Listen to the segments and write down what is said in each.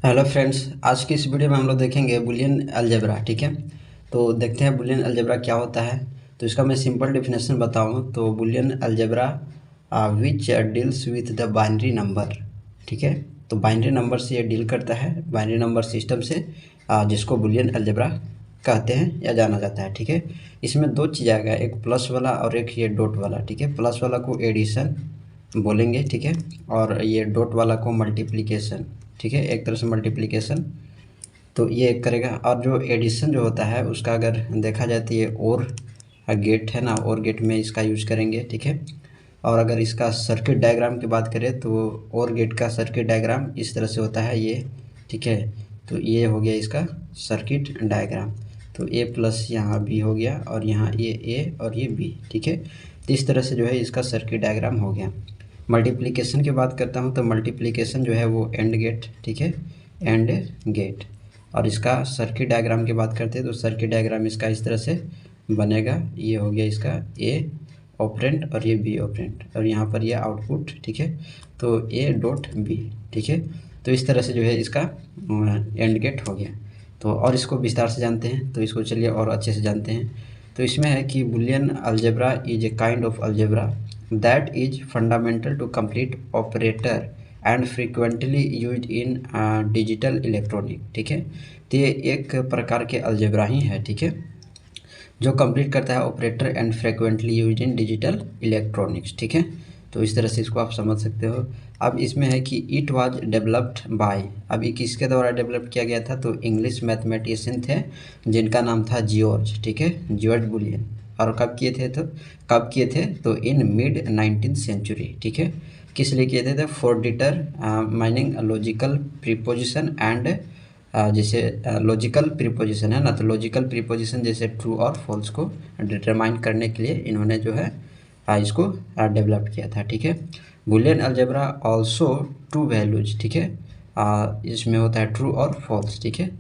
Hello friends, आज की इस वीडियो में हम लोग देखेंगे बुलियन अलजेब्रा। ठीक है, तो देखते हैं बुलियन अलजेब्रा क्या होता है। तो इसका मैं सिंपल डेफिनेशन बताऊं तो Boolean algebra which deals with the binary number. ठीक है, तो बाइनरी नंबर से ये डील करता है, बाइनरी नंबर सिस्टम से, जिसको बुलियन अलजेब्रा कहते हैं या जाना जाता है। ठीक है, इसमें दो चीज़ आएगा, एक प्लस वाला और एक ये डॉट वाला। ठीक है, प्लस वाला को एडिशन बोलेंगे, ठीक है, और ये डॉट वाला को मल्टीप्लिकेशन। ठीक है, एक तरह से मल्टीप्लिकेशन तो ये एक करेगा। और जो एडिशन जो होता है उसका अगर देखा जाए तो ये और गेट है ना, और गेट में इसका यूज करेंगे। ठीक है, और अगर इसका सर्किट डायग्राम की बात करें तो और गेट का सर्किट डायग्राम इस तरह से होता है ये। ठीक है, तो ये हो गया इसका सर्किट डायग्राम। तो ए प्लस यहाँ बी हो गया और यहाँ ये ए और ये बी। ठीक है, तो इस तरह से जो है इसका सर्किट डायग्राम हो गया। मल्टीप्लिकेशन की बात करता हूँ तो मल्टीप्लिकेशन जो है वो एंड गेट। ठीक है, एंड गेट। और इसका सर्किट डायग्राम की बात करते हैं तो सर्किट डायग्राम इसका इस तरह से बनेगा। ये हो गया इसका ए ऑपरेंड और ये बी ऑपरेंड और यहाँ पर ये आउटपुट। ठीक है, तो ए डॉट बी। ठीक है, तो इस तरह से जो है इसका एंड गेट हो गया। तो और इसको विस्तार से जानते हैं तो इसको चलिए और अच्छे से जानते हैं। तो इसमें है कि boolean algebra is a kind of algebra that is fundamental to complete operator and frequently use in digital electronic. ठीक है, तो ये एक प्रकार के अलजेब्रा ही है। ठीक है, जो कंप्लीट करता है operator and frequently use in digital electronics. ठीक है, तो इस तरह से इसको आप समझ सकते हो। अब इसमें है कि इट वाज डेवलप्ड बाय, अभी किसके द्वारा डेवलप किया गया था तो इंग्लिश मैथमेटिशियन थे जिनका नाम था जियोर्ज। ठीक है, जियोर्ज बुलियन। और कब किए थे तो इन मिड 19th सेंचुरी। ठीक है, किस लिए किए थे for deter mining logical preposition and जैसे लॉजिकल प्रीपोजिशन है ना, तो लॉजिकल प्रीपोजिशन जैसे ट्रू और फॉल्स को डिटरमाइन करने के लिए इन्होंने जो है इसको डेवलप किया था। ठीक है, Boolean algebra also to values. ठीक है, इसमें होता है ट्रू और फॉल्स। ठीक है,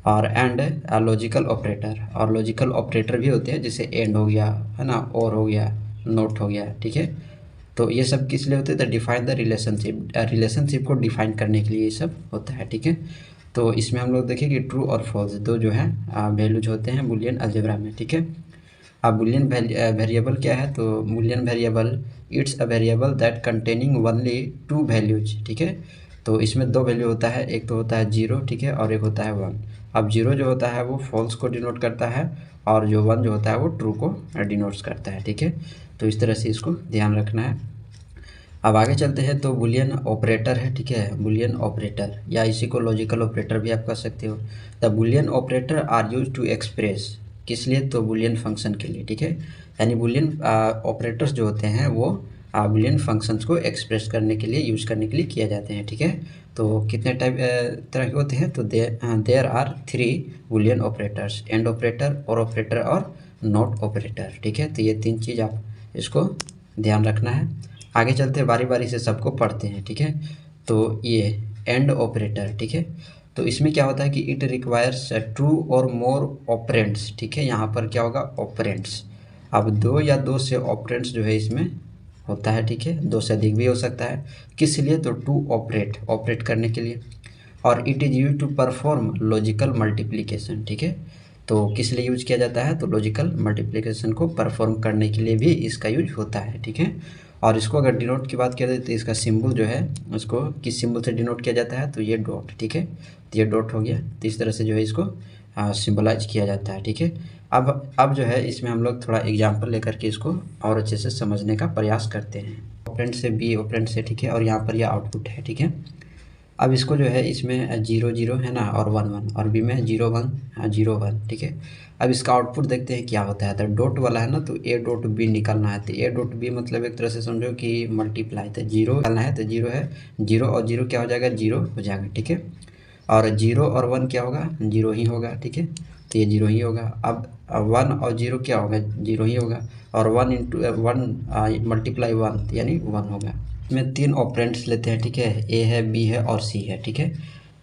और एंड लॉजिकल ऑपरेटर, और लॉजिकल ऑपरेटर भी होते हैं जैसे एंड हो गया है ना, और हो गया, नोट हो गया। ठीक है, तो ये सब किस लिए होते हैं तो डिफाइन द रिलेशनशिप, रिलेशनशिप को डिफाइन करने के लिए ये सब होता है। ठीक है, तो इसमें हम लोग देखें कि ट्रू और फॉल्स दो जो है वैल्यूज होते हैं बुलियन अलजेब्रा में। ठीक है, अब बुलियन वेरिएबल क्या है तो Boolean variable it's a variable that containing only to values. ठीक है, तो इसमें दो वैल्यू होता है, एक तो होता है जीरो, ठीक है, और एक होता है वन। अब जीरो जो होता है वो फॉल्स को डिनोट करता है और जो वन जो होता है वो ट्रू को डिनोट्स करता है। ठीक है, तो इस तरह से इसको ध्यान रखना है। अब आगे चलते हैं तो बुलियन ऑपरेटर है। ठीक है, बुलियन ऑपरेटर या इसी को लॉजिकल ऑपरेटर भी आप कह सकते हो। The boolean operator are use to express, किस लिए तो बुलियन फंक्शन के लिए। ठीक है, यानी बुलियन ऑपरेटर्स जो होते हैं वो बुलियन फंक्शंस को एक्सप्रेस करने के लिए यूज करने के लिए किए जाते हैं। ठीक है, तो कितने टाइप तरह के होते हैं तो there are three boolean operators, and operator, or operator और नॉट ऑपरेटर। ठीक है, तो ये तीन चीज़ आप इसको ध्यान रखना है। आगे चलते हैं, बारी बारी से सबको पढ़ते हैं। ठीक है, तो ये एंड ऑपरेटर। ठीक है, तो इसमें क्या होता है कि इट रिक्वायर्स ट्रू और मोर ऑपरेंड्स। ठीक है, यहाँ पर क्या होगा ऑपरेंड्स। अब दो या दो से ऑपरेंड्स जो है इसमें होता है। ठीक है, दो से अधिक भी हो सकता है, किस लिए तो टू ऑपरेट, ऑपरेट करने के लिए। और it is use to perform logical multiplication. ठीक है, तो किस लिए यूज किया जाता है तो लॉजिकल मल्टीप्लिकेशन को परफॉर्म करने के लिए भी इसका यूज होता है। ठीक है, और इसको अगर डिनोट की बात किया जाए तो इसका सिंबल जो है उसको किस सिंबल से डिनोट किया जाता है तो ये डॉट। ठीक है, तो ये डॉट हो गया, तो इस तरह से जो है इसको सिंबलाइज किया जाता है। ठीक है, अब जो है इसमें हम लोग थोड़ा एग्जाम्पल लेकर के इसको और अच्छे से समझने का प्रयास करते हैं। ऑपरेंड से बी ऑपरेंड से, ठीक है, और यहाँ पर यह आउटपुट है। ठीक है, अब इसको जो है इसमें जीरो जीरो है ना और वन वन, और बी में जीरो वन, जीरो वन। ठीक है, अब इसका आउटपुट देखते हैं क्या होता है। तो डॉट वाला है ना, तो ए डॉट बी निकालना है। तो ए डॉट बी मतलब एक तरह से समझो कि मल्टीप्लाई, तो जीरो निकालना है, तो जीरो है, जीरो और जीरो क्या हो जाएगा, जीरो हो जाएगा। ठीक है, और जीरो और वन क्या होगा, जीरो ही होगा। ठीक है, तो ये जीरो ही होगा। अब वन और जीरो क्या होगा, जीरो ही होगा, और one into one multiply one यानी वन होगा। इसमें तीन ऑपरेंड्स लेते हैं। ठीक है, ए है, बी है और सी है। ठीक है,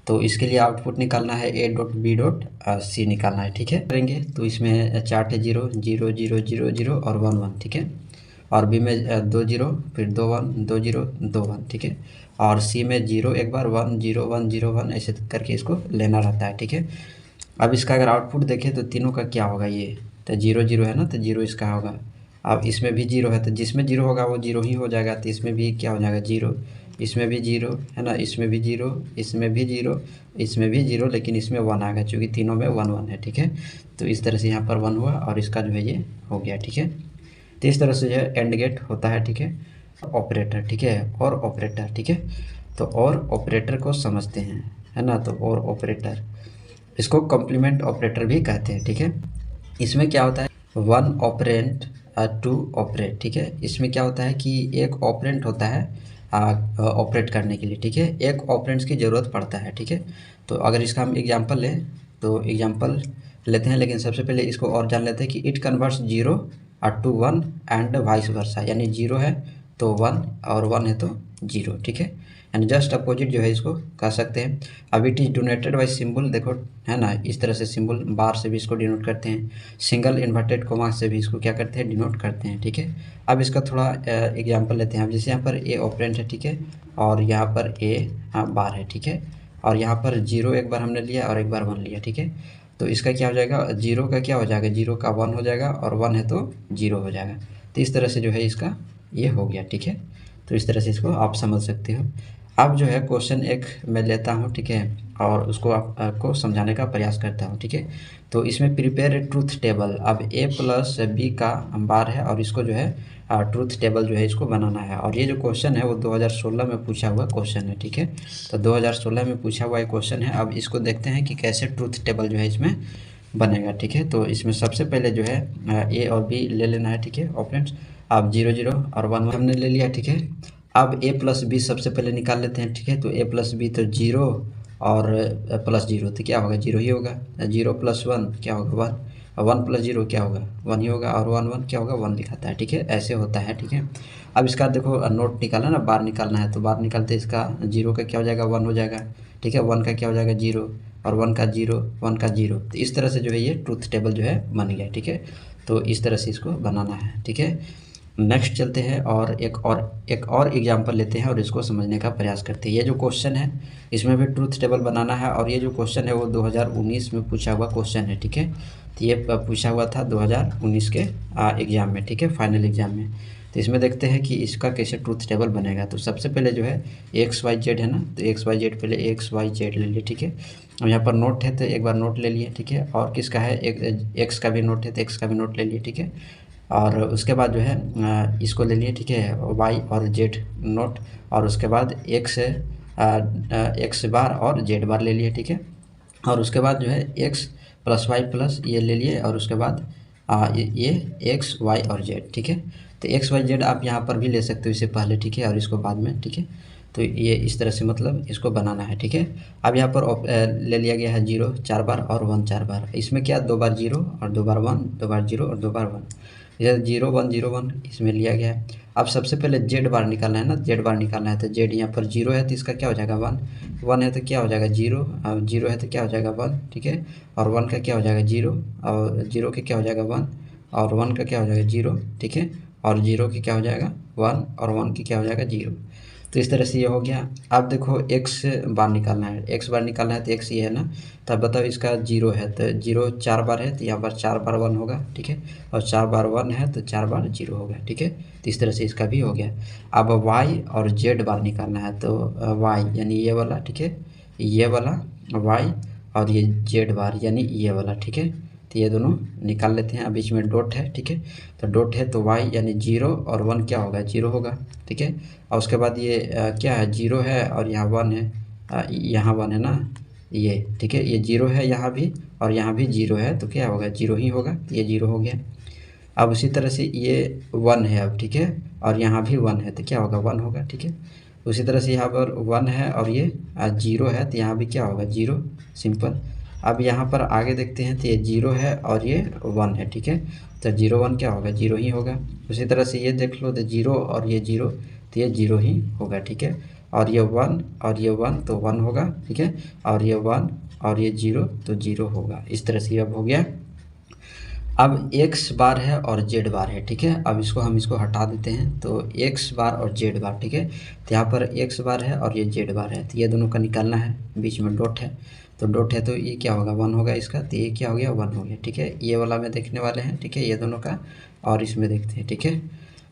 तो इसके लिए आउटपुट निकालना है A dot B dot C निकालना है। ठीक है, करेंगे तो इसमें चार्ट है zero zero zero zero zero और वन वन। ठीक है, और बी में 2 जीरो, फिर 2 1, 2 जीरो 2 1, ठीक है। और सी में 0 एक बार, 1 0 1 0 1, ऐसे करके इसको लेना रहता है, ठीक है। अब इसका अगर आउटपुट देखें तो तीनों का क्या होगा, ये तो 0 0 है ना, तो 0 इसका होगा। अब इसमें भी 0 है, तो जिसमें 0 होगा वो 0 ही हो जाएगा, तो इसमें भी क्या हो जाएगा 0, इसमें भी 0 है ना, इसमें भी 0, इसमें भी 0, इसमें भी 0, लेकिन इसमें 1 आ गया क्योंकि तीनों में 1 1 है, ठीक है। तो इस तरह से यहाँ पर 1 हुआ और इसका जो है ये हो गया, ठीक है। तो इस तरह से जो है एंड गेट होता है, ठीक है। ऑपरेटर, ठीक है, और ऑपरेटर, ठीक है। तो और ऑपरेटर को समझते हैं, है ना, तो और ऑपरेटर, इसको कॉम्प्लीमेंट ऑपरेटर भी कहते हैं, ठीक है। इसमें क्या होता है, वन ऑपरेंट टू ऑपरेट, ठीक है। इसमें क्या होता है कि एक ऑपरेंट होता है ऑपरेट करने के लिए, ठीक है, एक ऑपरेंट्स की ज़रूरत पड़ता है, ठीक है। तो अगर इसका हम एग्जांपल लें तो एग्जांपल लेते हैं, लेकिन सबसे पहले इसको और जान लेते हैं कि it converts 0 to 1 and vice versa, यानी 0 है तो 1 और 1 है तो 0, ठीक है। एंड जस्ट अपोजिट जो है इसको कह सकते हैं। अब it is donated by symbol, देखो है ना, इस तरह से सिंबल बार से भी इसको डिनोट करते हैं, सिंगल इन्वर्टेड कोमा से भी इसको क्या करते हैं, डिनोट करते हैं, ठीक है। अब इसका थोड़ा एग्जांपल लेते हैं। अब जैसे यहाँ पर ए ऑपरेंट है, ठीक है, और यहाँ पर ए बार है, ठीक है, और यहाँ पर 0 एक बार हमने लिया और एक बार 1 लिया, ठीक है। तो इसका क्या हो जाएगा, 0 का क्या हो जाएगा, 0 का 1 हो जाएगा, और 1 है तो 0 हो जाएगा। तो इस तरह से जो है इसका ये हो गया, ठीक है। तो इस तरह से इसको आप समझ सकते हो। अब जो है क्वेश्चन एक मैं लेता हूँ, ठीक है, और उसको आपको समझाने का प्रयास करता हूँ, ठीक है। तो इसमें प्रिपेयर ए ट्रूथ टेबल। अब ए प्लस बी का बार है और इसको जो है ट्रूथ टेबल जो है इसको बनाना है। और ये जो क्वेश्चन है वो 2016 में पूछा हुआ क्वेश्चन है, ठीक है। तो 2016 में पूछा हुआ एक क्वेश्चन है। अब इसको देखते हैं कि कैसे ट्रूथ टेबल जो है इसमें बनेगा, ठीक है। तो इसमें सबसे पहले जो है ए और बी ले लेना है, ठीक है, ऑपरेंट्स। अब 0 0 और 1 1 हमने ले लिया, ठीक है। अब ए प्लस बी सबसे पहले निकाल लेते हैं, ठीक है। तो ए प्लस बी तो 0 और प्लस 0, तो क्या होगा 0 ही होगा। 0 प्लस 1 क्या होगा 1, और 1 प्लस 0 क्या होगा 1 ही होगा, और 1 1 क्या होगा 1 लिखाता है, ठीक है। ऐसे होता है, ठीक है। अब इसका देखो नोट निकालना ना, बार निकालना है, तो बार निकालते इसका 0 का क्या हो जाएगा 1 हो जाएगा, ठीक है। 1 का क्या हो जाएगा 0, और 1 का 0, 1 का 0। तो इस तरह से जो है ये ट्रूथ टेबल जो है बन गया, ठीक है। तो इस तरह से इसको बनाना है, ठीक है। नेक्स्ट चलते हैं और एक और एग्जांपल लेते हैं और इसको समझने का प्रयास करते हैं। ये जो क्वेश्चन है इसमें भी ट्रूथ टेबल बनाना है, और ये जो क्वेश्चन है वो 2019 में पूछा हुआ क्वेश्चन है, ठीक है। तो ये पूछा हुआ था 2019 के एग्ज़ाम में, ठीक है, फाइनल एग्ज़ाम में। तो इसमें देखते हैं कि इसका कैसे ट्रूथ टेबल बनेगा। तो सबसे पहले जो है एक्स वाई जेड है ना, तो एक्स वाई जेड पहले एक्स वाई जेड ले लिए, ठीक है। और यहाँ पर नोट है तो एक बार नोट ले लिए, ठीक है। और किसका है, एक्स का भी नोट है तो एक्स का भी नोट ले लिए, ठीक है। और उसके बाद जो है इसको ले लिए, ठीक है, वाई और जेड नोट, और उसके बाद एक्स बार और जेड बार ले लिए, ठीक है। और उसके बाद जो है एक्स प्लस वाई प्लस ये ले लिए, और उसके बाद ये एक्स वाई और जेड, ठीक है। तो एक्स वाई जेड आप यहाँ पर भी ले सकते हो इससे पहले, ठीक है, और इसको बाद में, ठीक है। तो ये इस तरह से मतलब इसको बनाना है, ठीक है। अब यहाँ पर ले लिया गया है 0 4 बार और 1 4 बार। इसमें क्या 2 बार 0 और 2 बार 1, 2 बार 0 और 2 बार 1, इधर 0 1 0 1 इसमें लिया गया है। अब सबसे पहले जेड बार निकालना है ना, जेड बार निकालना है। तो जेड यहाँ पर 0 है तो इसका क्या हो जाएगा 1, 1 है तो क्या हो जाएगा 0, और 0 है तो क्या हो जाएगा 1, ठीक है। और 1 का क्या हो जाएगा 0, और 0 के क्या हो जाएगा 1, और 1 का क्या हो जाएगा 0, ठीक है। और 0 के क्या हो जाएगा 1, और 1 की क्या हो जाएगा 0। तो इस तरह से ये हो गया। अब देखो एक्स बार निकालना है, एक्स बार निकालना है तो एक्स ये है ना, तब बताओ इसका 0 है तो 0 4 बार है तो यहाँ पर 4 बार 1 होगा, ठीक है। और 4 बार 1 है तो 4 बार 0 होगा, ठीक है। तो इस तरह से इसका भी हो गया। अब वाई और जेड बार निकालना है, तो वाई यानी ये वाला, ठीक है, ये वाला वाई, और ये जेड बार यानी ये वाला, ठीक है। तो ये दोनों निकाल लेते हैं। अब बीच में डॉट है, ठीक है। तो डॉट है तो वाई यानी 0 और 1 क्या होगा 0 होगा, ठीक है। और उसके बाद ये क्या है 0 है और यहाँ 1 है, यहाँ 1 है ना ये, ठीक है। ये 0 है यहाँ भी और यहाँ भी 0 है तो क्या होगा 0 ही होगा, तो ये 0 हो गया। अब उसी तरह से ये 1 है अब, ठीक है, और यहाँ भी 1 है तो क्या होगा 1 होगा, ठीक है। उसी तरह से यहाँ पर 1 है और ये 0 है तो यहाँ भी क्या होगा 0, सिंपल। अब यहाँ पर आगे देखते हैं तो ये 0 है और ये 1 है, ठीक है। तो 0 1 क्या होगा 0 ही होगा। उसी तरह से ये देख लो तो 0 और ये 0 तो ये 0 ही होगा, ठीक है। और ये 1 और ये 1 तो 1 होगा, ठीक है। और ये 1 और ये 0 तो 0 होगा। इस तरह से अब हो गया अब एक्स बार है और जेड बार है, ठीक है। अब हम इसको हटा देते हैं, तो एक्स बार और जेड बार, ठीक है। तो यहाँ पर एक्स बार है और ये जेड बार है, तो ये दोनों का निकालना है। बीच में डॉट है, तो डॉट है तो ये क्या होगा, 1 होगा इसका, तो ये क्या हो गया, 1 हो गया, ठीक है। ये वाला में देखने वाले हैं, ठीक है, ये दोनों का, और इसमें देखते हैं, ठीक है।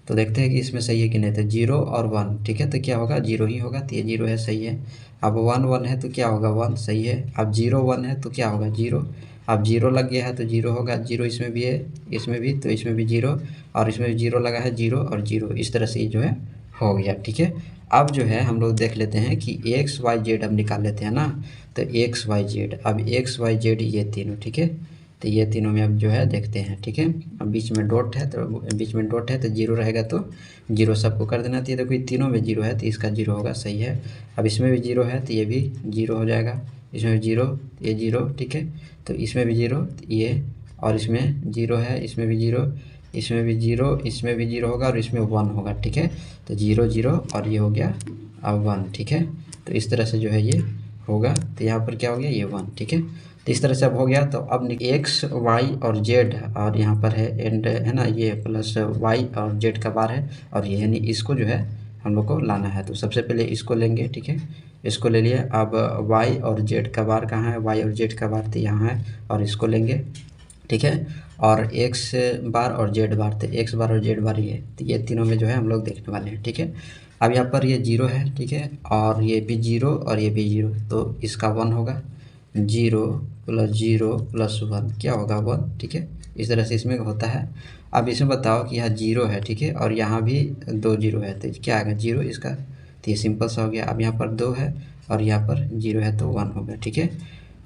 तो देखते हैं कि इसमें सही है कि नहीं। तो 0 और 1, ठीक है, तो क्या होगा, 0 ही होगा, तो ये 0 है, सही है। अब 1 1 है तो क्या होगा, 1, सही है। अब 0 1 है तो क्या होगा, 0। अब 0 लग गया है तो 0 होगा, 0 इसमें भी है, इसमें भी, तो इसमें भी 0, और इसमें भी 0 लगा है, 0 और 0, इस तरह से ये जो है हो गया, ठीक है। अब जो है हम लोग देख लेते हैं कि एक्स वाई जेड अब निकाल लेते हैं ना। तो एक्स वाई जेड, अब एक्स वाई जेड ये तीनों, ठीक है। तो ये तीनों में अब जो है देखते हैं, ठीक है। अब बीच में डॉट है, तो बीच में डॉट है तो 0 रहेगा, तो 0 सबको कर देना। तो ये देखो, ये तीनों में 0 है, तो इसका 0 होगा, सही है। अब इसमें भी 0 है, तो ये भी 0 हो जाएगा। इसमें भी 0, ये 0, ठीक है। तो इसमें भी 0, ये, और इसमें 0 है, इसमें भी 0, इसमें भी 0, इसमें भी 0 होगा, और इसमें 1 होगा, ठीक है। तो 0 0 और ये हो गया अब 1, ठीक है। तो इस तरह से जो है ये होगा। तो यहाँ पर क्या हो गया, ये 1, ठीक है। तो इस तरह से अब हो गया। तो अब एक्स वाई और जेड, और यहाँ पर है एंड, है ना, ये प्लस वाई और जेड का बार है, और ये यानी इसको जो है हम लोग को लाना है। तो सबसे पहले इसको लेंगे, ठीक है, इसको ले लिए। अब वाई और जेड का बार कहाँ है, वाई और जेड का बार तो यहाँ है, और इसको लेंगे, ठीक है। और एक्स बार और जेड बार, तो एक्स बार और जेड बार ये, तो ये तीनों में जो है हम लोग देखने वाले हैं, ठीक है। अब यहाँ पर ये 0 है, ठीक है, और ये भी 0 और ये भी 0, तो इसका 1 होगा। 0 प्लस 0 प्लस 1 क्या होगा, 1, ठीक है। इस तरह से इसमें होता है। अब इसमें बताओ कि यहाँ 0 है, ठीक है, और यहाँ भी 2 0 है, तो क्या आएगा, 0 इसका, तो ये सिंपल सा हो गया। अब यहाँ पर 2 है और यहाँ पर 0 है, तो 1 हो गया, ठीक है।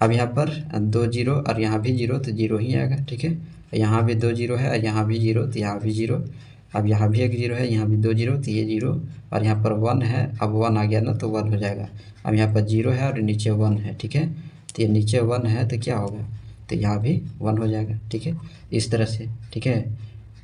अब यहाँ पर 2 0 और यहाँ भी 0, तो 0 ही आएगा, ठीक है। यहाँ भी 2 0 है और यहाँ भी 0, तो यहाँ भी 0। अब यहाँ भी एक 0 है, यहाँ भी 2 0, तो ये 0, और यहाँ पर 1 है, अब 1 आ गया ना, तो 1 हो जाएगा। अब यहाँ पर 0 है और नीचे 1 है, ठीक है। तो ये नीचे 1 है तो क्या होगा, तो यहाँ भी 1 हो जाएगा, ठीक है, इस तरह से, ठीक है।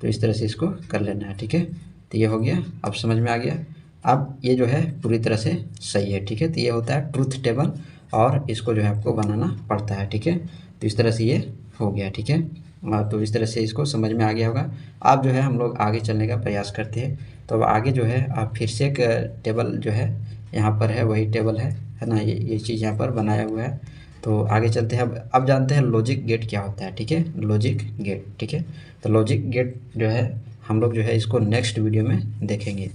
तो इस तरह से इसको कर लेना है, ठीक है। तो ये हो गया, अब समझ में आ गया। अब ये जो है पूरी तरह से सही है, ठीक है। तो ये होता है ट्रूथ टेबल, और इसको जो है आपको बनाना पड़ता है, ठीक है। तो इस तरह से ये हो गया, ठीक है। तो इस तरह से इसको समझ में आ गया होगा। अब जो है हम लोग आगे चलने का प्रयास करते हैं। तो अब आगे जो है आप फिर से एक टेबल जो है यहाँ पर है, वही टेबल है ना, ये चीज़ यहाँ पर बनाया हुआ है। तो आगे चलते हैं। अब जानते हैं लॉजिक गेट क्या होता है, ठीक है, लॉजिक गेट, ठीक है। तो लॉजिक गेट जो है हम लोग जो है इसको नेक्स्ट वीडियो में देखेंगे।